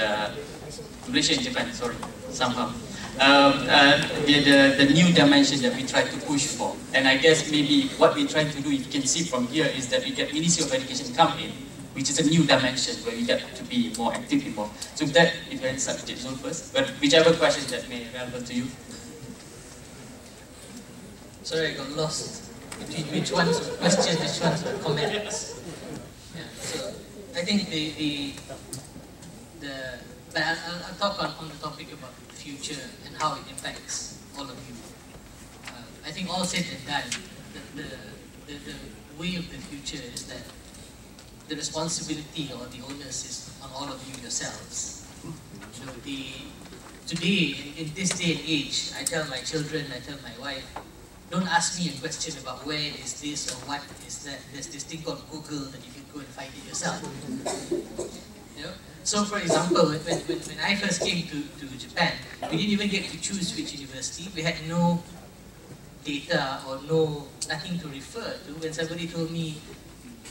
Malaysia and Japan, sorry, somehow. The new dimension that we try to push for. And I guess maybe what we try to do, if you can see from here, is that we get Ministry of Education come in, which is a new dimension where we get to be more active involved. So with that, if you can start with Zul first, but whichever question that may be relevant to you. Sorry, I got lost between which one's questions, which one's comments. Yeah, so I think but I'll talk on the topic about the future and how it impacts all of you. I think all said and done, the way of the future is that the responsibility or the onus is on all of you yourselves. So today, in this day and age, I tell my children, I tell my wife, don't ask me a question about where is this or what is that. There's this thing called Google that you can go and find it yourself. You know? So for example, when I first came to Japan, we didn't even get to choose which university. We had no data or nothing to refer to. When somebody told me,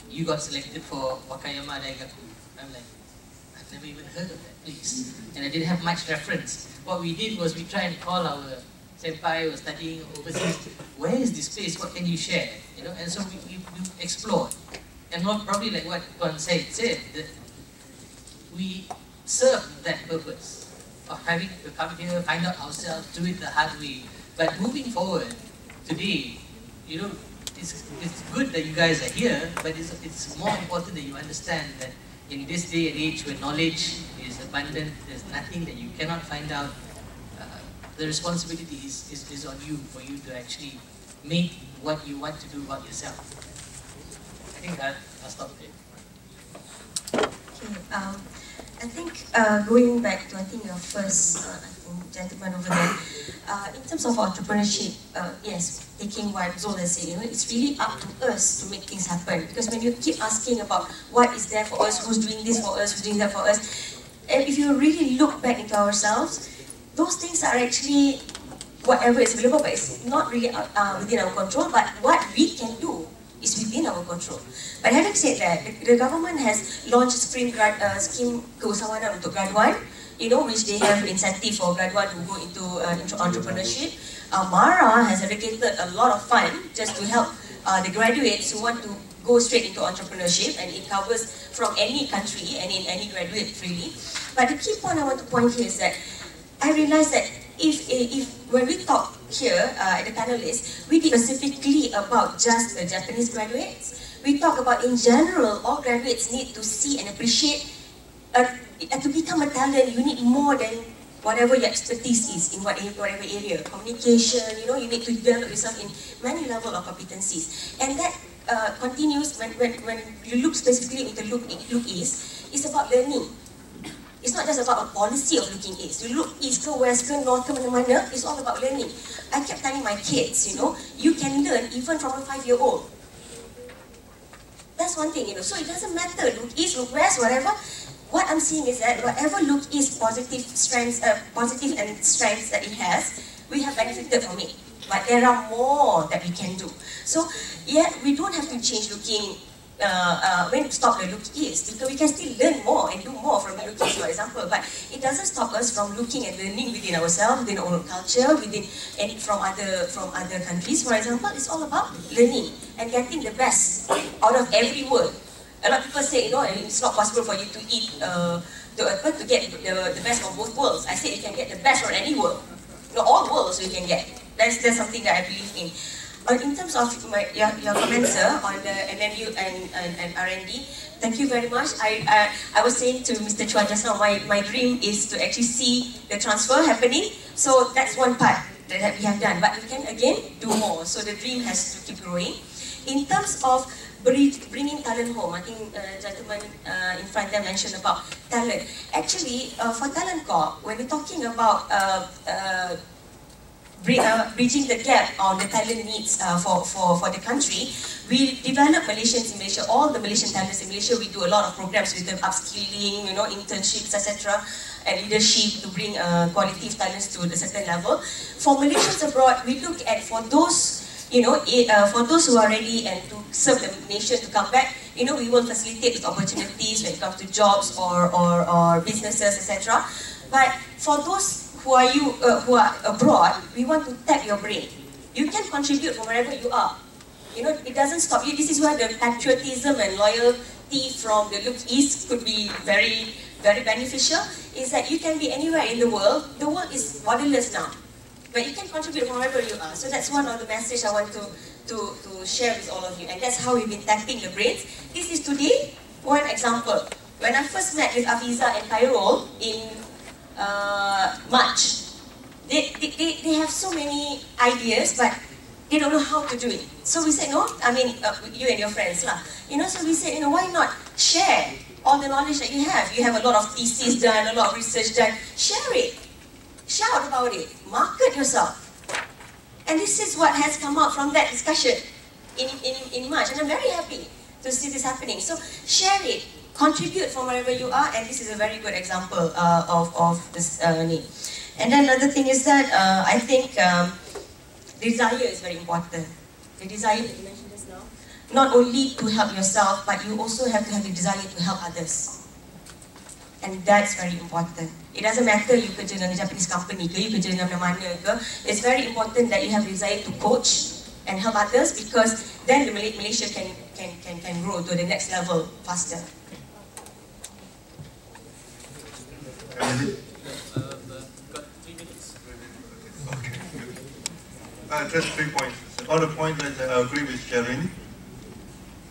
you got selected for Wakayama Daigaku, I'm like, I've never even heard of that place. And I didn't have much reference. What we did was we tried and call our senpai who was studying overseas, where is this place, what can you share? You know, and so we explored. And more probably like what Tuan said, that we serve that purpose of having to come here, find out ourselves, do it the hard way. But moving forward, today, you know, it's good that you guys are here, but it's more important that you understand that in this day and age where knowledge is abundant, there's nothing that you cannot find out. The responsibility is on you for you to actually make what you want to do about yourself. I think I'll stop there. Okay, I think going back to your first gentleman over there, in terms of entrepreneurship, yes, taking what Zul has said, you know, it's really up to us to make things happen. Because when you keep asking about what is there for us, who's doing this for us, who's doing that for us, and if you really look back into ourselves, those things are actually whatever is available, but it's not really within our control. But what we can do is within our control. But having said that, the government has launched a scheme Khazanah untuk graduan, you know, which they have incentive for graduate to go into entrepreneurship. MARA has allocated a lot of fund just to help the graduates who want to go straight into entrepreneurship, and it covers from any country and in any graduate freely. But the key point I want to point here is that I realized that if when we talk here at the Panelist, we did specifically about just the Japanese graduates. We talk about in general, all graduates need to see and appreciate, to become a talent, you need more than whatever your expertise is in whatever area. Communication, you know, you need to develop yourself in many levels of competencies. And that continues when you look specifically into look east, it's about learning. It's not just about a policy of looking east. You look east, go west, go north, go mana-mana, it's all about learning. I kept telling my kids, you know, you can learn even from a 5-year-old. That's one thing, you know. So it doesn't matter, look east, look west, whatever. What I'm seeing is that whatever look east positive and strengths that it has, we have benefited from it. But there are more that we can do. So yeah, we don't have to change looking when stop the look east, because we can still learn more and do more from the look east, for example. But it doesn't stop us from looking and learning within ourselves, within our own culture, within and from other countries. For example, it's all about learning and getting the best out of every world. A lot of people say, you know, it's not possible for you to eat to get the best from both worlds. I say you can get the best from any world. You know, all worlds you can get. That's something that I believe in. In terms of your comments, sir, on the NMU and R&D, thank you very much. I was saying to Mr. Chuah just now, my dream is to actually see the transfer happening. So that's one part that we have done. But we can again do more. So the dream has to keep growing. In terms of bringing talent home, I think gentleman in front there mentioned about talent. Actually, for Talent Corp, when we're talking about bridging the gap on the talent needs for the country, we develop Malaysians in Malaysia, all the Malaysian talents in Malaysia. We do a lot of programs with them, upskilling, you know, internships, etc., and leadership to bring quality talents to a certain level. For Malaysians abroad, we look at for those, you know, for those who are ready and to serve the nation to come back, you know, we will facilitate with opportunities when it comes to jobs or businesses, etc. But for those who are abroad, we want to tap your brain. You can contribute from wherever you are. You know, it doesn't stop you. This is where the patriotism and loyalty from the look east could be very, very beneficial. Is that you can be anywhere in the world. The world is borderless now, but you can contribute from wherever you are. So that's one of the messages I want to share with all of you, and that's how we've been tapping the brains. This is today one example. When I first met with Afiza and Khairul in March, they have so many ideas, but they don't know how to do it. So we said, no, I mean, you and your friends lah. You know, so we said, you know, why not share all the knowledge that you have? You have a lot of theses done, a lot of research done. Share it. Shout about it. Market yourself. And this is what has come out from that discussion in March. And I'm very happy to see this happening. So share it. Contribute from wherever you are, and this is a very good example of this need. And then another thing is that I think desire is very important. The desire that you mentioned just now, not only to help yourself, but you also have to have the desire to help others. And that's very important. It doesn't matter you kerja dalam Japanese company ke, you kerja dalam mana ke. It's very important that you have desire to coach and help others, because then the Malaysia can grow to the next level faster. Got 3 minutes. Okay. Just 3 points. On the point that I agree with Sherene.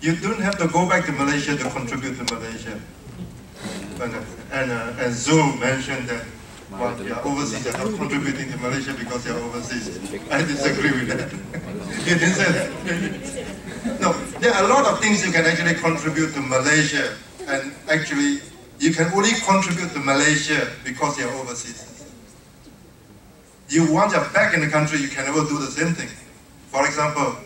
You don't have to go back to Malaysia to contribute to Malaysia. And Zul mentioned that you're overseas, you're not contributing to Malaysia because you're overseas. I disagree with that. He didn't say that. No, there are a lot of things you can actually contribute to Malaysia, and actually you can only contribute to Malaysia because you're overseas. Once you're back in the country, you can never do the same thing. For example,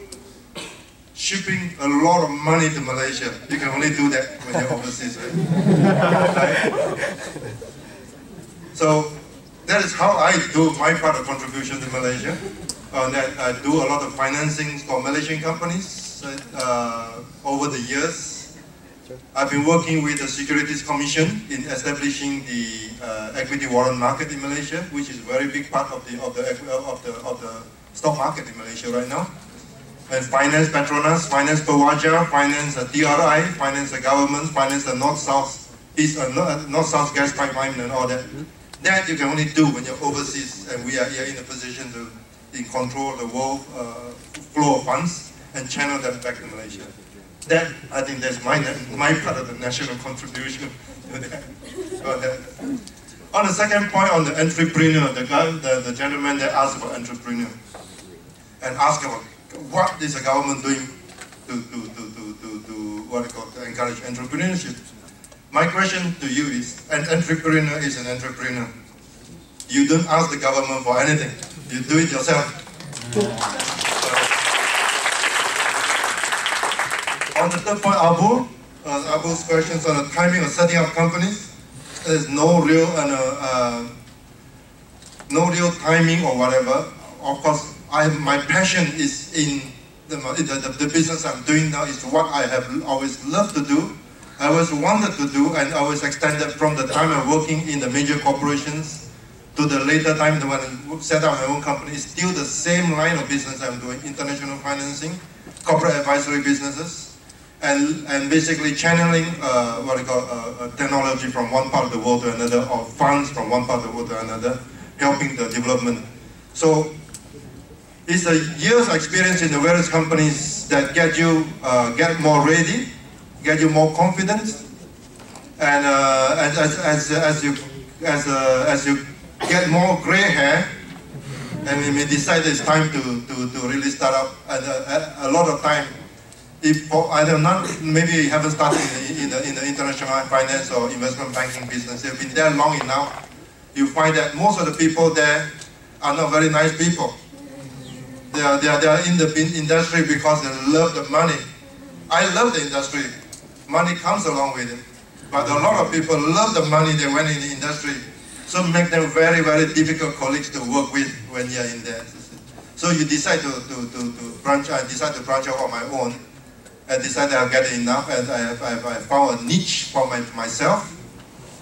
shipping a lot of money to Malaysia, you can only do that when you're overseas, right? So that is how I do my part of contribution to Malaysia. That I do a lot of financing for Malaysian companies over the years. I've been working with the Securities Commission in establishing the equity warrant market in Malaysia, which is a very big part of the stock market in Malaysia right now. And finance Petronas, finance Perwaja, finance DRI, finance the government, finance the North-South gas pipeline and all that. That you can only do when you're overseas, and we are here in a position to control the world flow of funds and channel them back to Malaysia. That, I think that's my part of the national contribution to that. On the second point, on the entrepreneur, the gentleman that asked about entrepreneur and asked about what is the government doing to encourage entrepreneurship. My question to you is, an entrepreneur is an entrepreneur. You don't ask the government for anything. You do it yourself. On the third point, Abul's questions on the timing of setting up companies. There's no real timing or whatever. Of course, my passion is in the business I'm doing now. Is what I have always loved to do. I always wanted to do, and always extended from the time I'm working in the major corporations to the later time when I set up my own company. It's still the same line of business I'm doing: international financing, corporate advisory businesses, and basically channeling technology from one part of the world to another, or funds from one part of the world to another, helping the development. So it's a year's experience in the various companies that get you get more ready, get you more confident, and as you get more gray hair, and we may decide it's time to really start up. And a lot of time, if maybe you haven't started in the international finance or investment banking business, you've been there long enough, you find that most of the people there are not very nice people. They are in the industry because they love the money. I love the industry. Money comes along with it. But a lot of people love the money they went in the industry. So make them very, very difficult colleagues to work with when you're in there. So you decide to branch out, decide to branch out on my own, and decide that I've got enough, and I found a niche for myself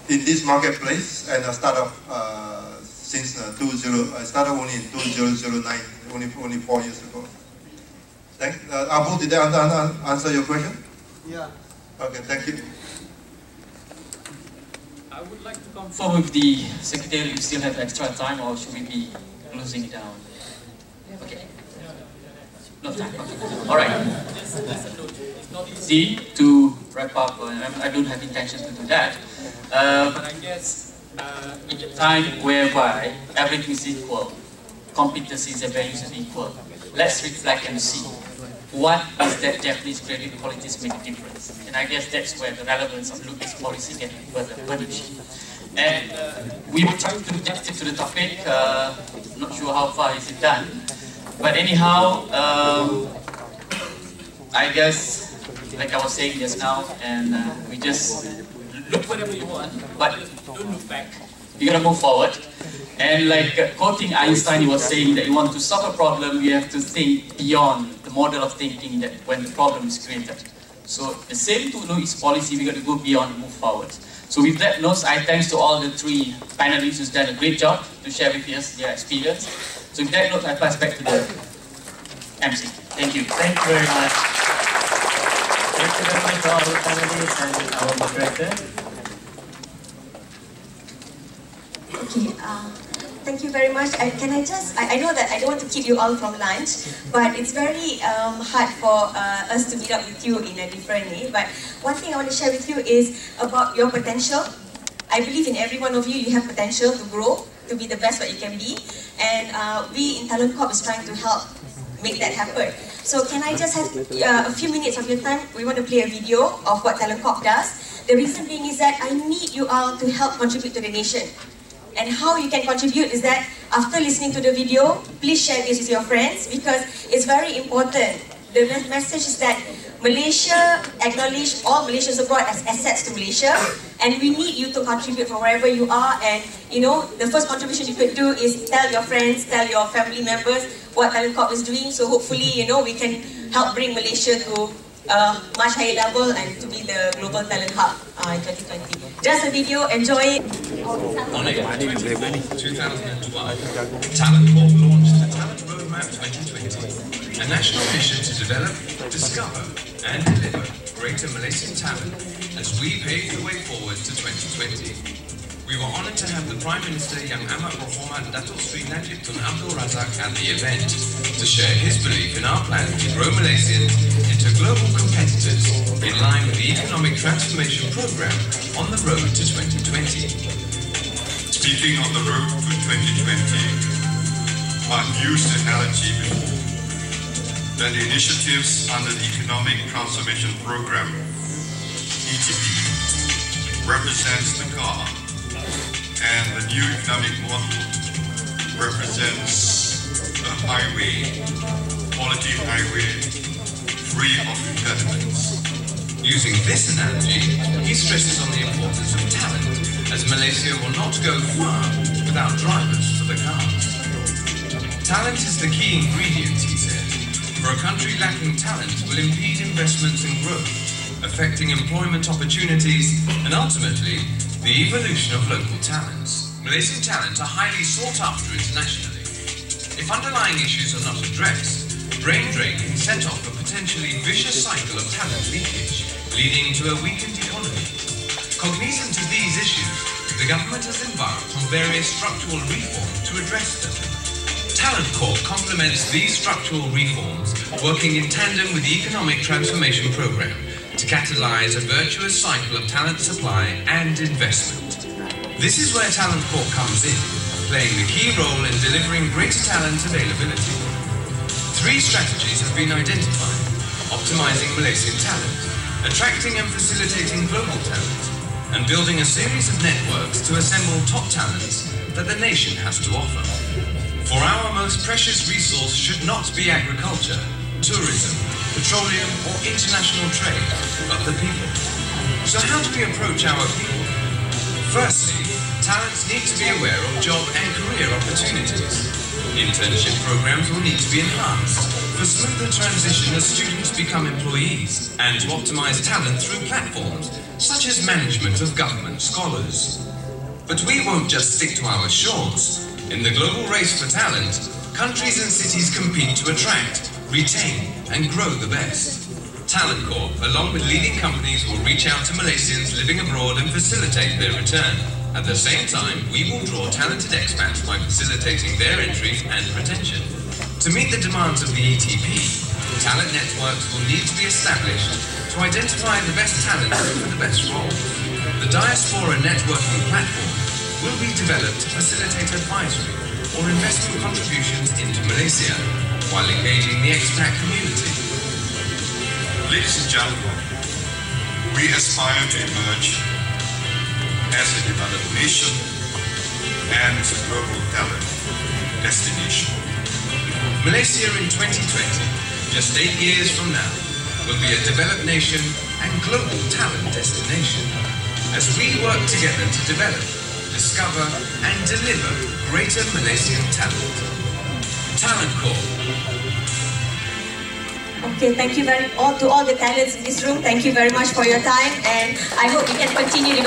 in this marketplace, and I started since I started only in 2009, only 4 years ago. Abdul, did I answer your question? Yeah. Okay, thank you. I would like to confirm with the Secretary, you still have extra time, or should we be closing it down? Okay. No time. Okay. All right. It's not easy to wrap up. I don't have intention to do that. But I guess in a time whereby everything is equal, competencies and values are equal, let's reflect and see what is that Japanese credit policies make a difference. And I guess that's where the relevance of Lucas policy can be further punished. And we will try to get into the topic. Not sure how far is it done. But anyhow, I guess, like I was saying just now, and we just look whatever you want, but don't look back. You gotta move forward. And like quoting Einstein, he was saying that you want to solve a problem, you have to think beyond the model of thinking that when the problem is created. So the same to know its policy, we got to go beyond and move forward. So with that note, I thanks to all the three panelists who's done a great job to share with us their experience. So with that note, I pass back to the MC. Thank you. Thank you very much. Thank you very much to all the panelists and our moderator. Okay, thank you very much. Can I just, I know that I don't want to keep you all from lunch, but it's very hard for us to meet up with you in a different way. But one thing I want to share with you is about your potential. I believe in every one of you, you have potential to grow, to be the best what you can be. And we in Talent Corp is trying to help make that happen. So can I just have a few minutes of your time? We want to play a video of what Talent Corp does. The reason being is that I need you all to help contribute to the nation. And how you can contribute is that after listening to the video, please share this with your friends because it's very important. The message is that Malaysia acknowledge all Malaysians abroad as assets to Malaysia, and we need you to contribute from wherever you are. And you know, the first contribution you could do is tell your friends, tell your family members what Talent Corp is doing. So hopefully, you know, we can help bring Malaysia to a much higher level and to be the global talent hub in 2020. Just a video, enjoy it. On April 2012, Talent Corp launched the Talent Roadmap 2020, a national mission to develop, discover, and deliver greater Malaysian talent as we pave the way forward to 2020. We were honoured to have the Prime Minister Yang Amat Mohamad Datuk Sri Najib Tun Abdul Razak at the event to share his belief in our plan to grow Malaysians into global competitors in line with the Economic Transformation Programme on the road to 2020. Speaking on the road to 2020, I've used the analogy before. that the initiatives under the Economic Transformation Program, ETP, represents the car, and the new economic model represents a highway, quality highway, free of impediments. Using this analogy, he stresses on the importance of talent, as Malaysia will not go far without drivers for the cars. Talent is the key ingredient, he said, for a country lacking talent will impede investments and growth, affecting employment opportunities and ultimately the evolution of local talents. Malaysian talent are highly sought after internationally. If underlying issues are not addressed, brain drain can set off a potentially vicious cycle of talent leakage, leading to a weakened economy. Cognizant of these issues, the government has embarked on various structural reforms to address them. Talent Corp complements these structural reforms, working in tandem with the Economic Transformation Program to catalyse a virtuous cycle of talent supply and investment. This is where Talent Corp comes in, playing the key role in delivering greater talent availability. 3 strategies have been identified: optimising Malaysian talent, attracting and facilitating global talent, and building a series of networks to assemble top talents that the nation has to offer. For our most precious resource should not be agriculture, tourism, petroleum or international trade, but the people. So how do we approach our people? Firstly, talents need to be aware of job and career opportunities. Internship programs will need to be enhanced for smoother transition as students become employees, and to optimize talent through platforms such as management of government scholars. But we won't just stick to our shores. In the global race for talent, countries and cities compete to attract, retain, and grow the best. Talent Corp, along with leading companies, will reach out to Malaysians living abroad and facilitate their return. At the same time, we will draw talented expats by facilitating their entry and retention. To meet the demands of the ETP, talent networks will need to be established to identify the best talent for the best role. The Diaspora networking platform will be developed to facilitate advisory or investment contributions into Malaysia while engaging the expat community. Ladies and gentlemen, we aspire to emerge as a developed nation and as a global talent destination. Malaysia in 2020, just 8 years from now, will be a developed nation and global talent destination as we work together to develop, discover and deliver greater Malaysian talent. Talent Corp. Okay, thank you to all the talents in this room. Thank you very much for your time, and I hope you can continue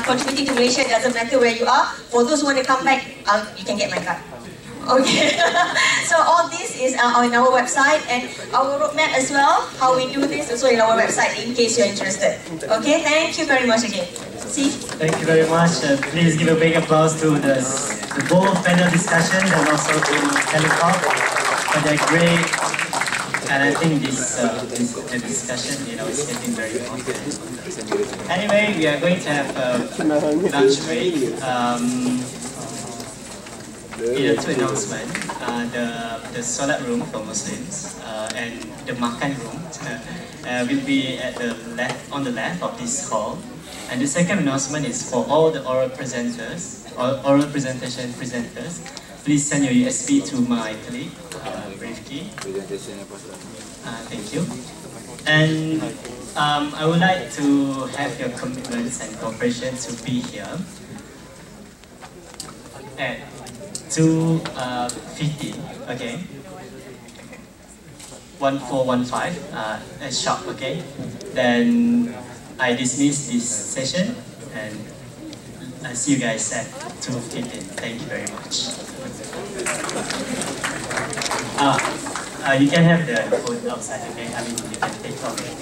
contributing to Malaysia. It doesn't matter where you are. For those who want to come back, you can get my card. Okay, so all this is on our website, and our roadmap as well, how we do this, also in our website in case you're interested. Okay, thank you very much again. See? Thank you very much. Please give a big applause to the both panel discussion and also to Talent Corp for their great. And I think the discussion, is getting very important. Anyway, we are going to have a lunch break. Two announcements. The Solat room for Muslims and the Makan room will be at on the left of this hall. And the second announcement is for all the oral presenters, oral presentation presenters. Please send your USB to my colleague, Rifki. Thank you. And I would like to have your commitments and cooperation to be here at 2:15, okay? 1415 sharp, okay? Then I dismiss this session and I see you guys at 2:15. Thank you very much. You can have the food outside, okay? I mean, you can take from it.